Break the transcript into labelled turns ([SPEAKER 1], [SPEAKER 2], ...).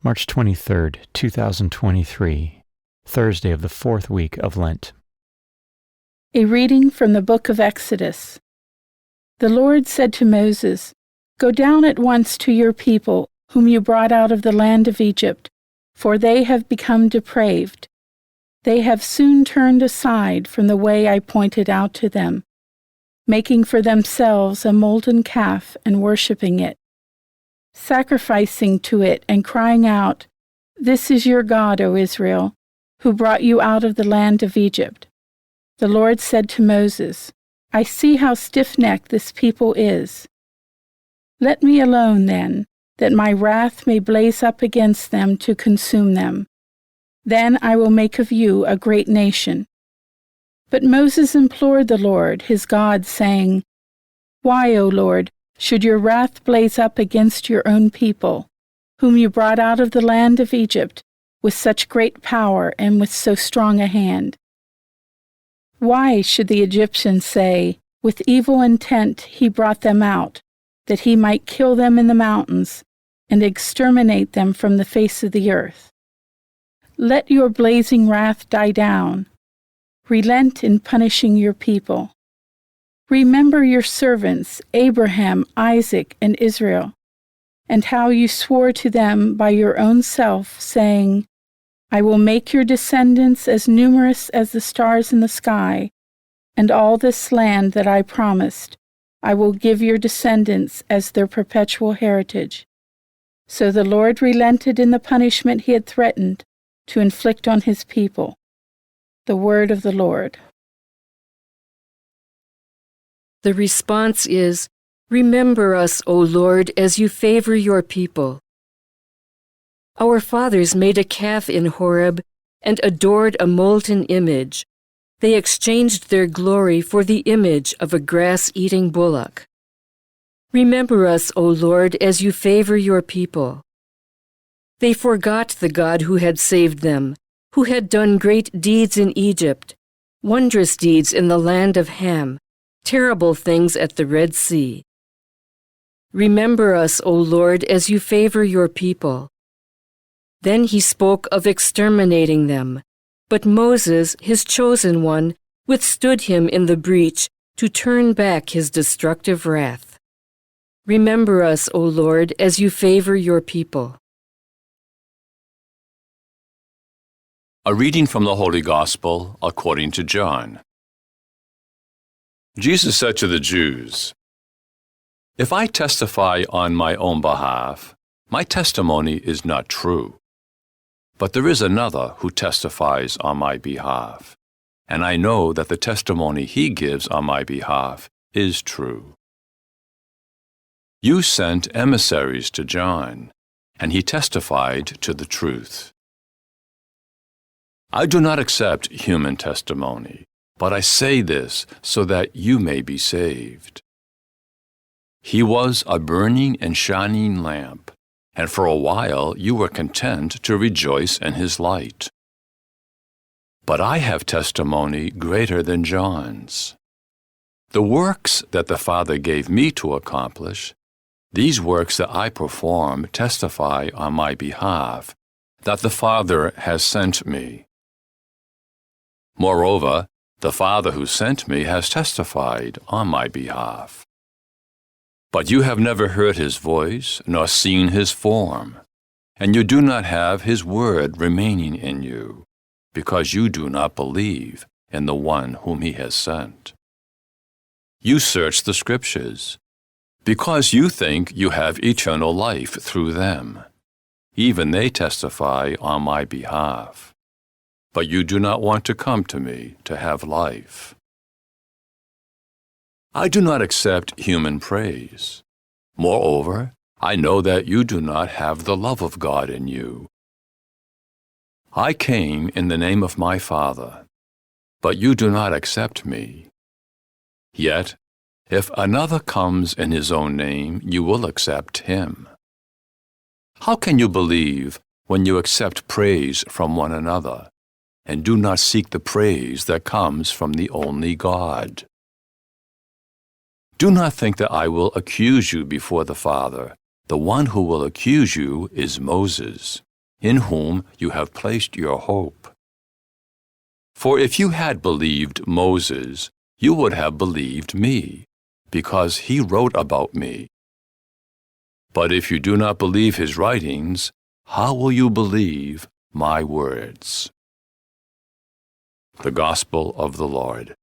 [SPEAKER 1] March 23rd, 2023, Thursday of the fourth week of Lent.
[SPEAKER 2] A reading from the book of Exodus. The Lord said to Moses, "Go down at once to your people, whom you brought out of the land of Egypt, for they have become depraved. They have soon turned aside from the way I pointed out to them, making for themselves a molten calf and worshipping it, sacrificing to it and crying out, 'This is your God, O Israel, who brought you out of the land of Egypt.' The Lord said to Moses, 'I see how stiff-necked this people is. Let me alone, then, that my wrath may blaze up against them to consume them. Then I will make of you a great nation.' But Moses implored the Lord, his God, saying, 'Why, O Lord, should your wrath blaze up against your own people, whom you brought out of the land of Egypt with such great power and with so strong a hand? Why should the Egyptians say, with evil intent he brought them out, that he might kill them in the mountains and exterminate them from the face of the earth? Let your blazing wrath die down. Relent in punishing your people. Remember your servants, Abraham, Isaac, and Israel, and how you swore to them by your own self, saying, 'I will make your descendants as numerous as the stars in the sky, and all this land that I promised, I will give your descendants as their perpetual heritage.' So the Lord relented in the punishment he had threatened to inflict on his people." The word of the Lord.
[SPEAKER 3] The response is, "Remember us, O Lord, as you favor your people." Our fathers made a calf in Horeb and adored a molten image. They exchanged their glory for the image of a grass-eating bullock. Remember us, O Lord, as you favor your people. They forgot the God who had saved them, who had done great deeds in Egypt, wondrous deeds in the land of Ham, terrible things at the Red Sea. Remember us, O Lord, as you favor your people. Then he spoke of exterminating them, but Moses, his chosen one, withstood him in the breach to turn back his destructive wrath. Remember us, O Lord, as you favor your people.
[SPEAKER 4] A reading from the Holy Gospel according to John. Jesus said to the Jews, "If I testify on my own behalf, my testimony is not true. But there is another who testifies on my behalf, and I know that the testimony he gives on my behalf is true. You sent emissaries to John, and he testified to the truth. I do not accept human testimony, but I say this so that you may be saved. He was a burning and shining lamp, and for a while you were content to rejoice in his light. But I have testimony greater than John's. The works that the Father gave me to accomplish, these works that I perform testify on my behalf, that the Father has sent me. Moreover, the Father who sent me has testified on my behalf. But you have never heard his voice, nor seen his form, and you do not have his word remaining in you, because you do not believe in the one whom he has sent. You search the Scriptures, because you think you have eternal life through them. Even they testify on my behalf. But you do not want to come to me to have life. I do not accept human praise. Moreover, I know that you do not have the love of God in you. I came in the name of my Father, but you do not accept me. Yet, if another comes in his own name, you will accept him. How can you believe when you accept praise from one another, and do not seek the praise that comes from the only God? Do not think that I will accuse you before the Father. The one who will accuse you is Moses, in whom you have placed your hope. For if you had believed Moses, you would have believed me, because he wrote about me. But if you do not believe his writings, how will you believe my words? The Gospel of the Lord.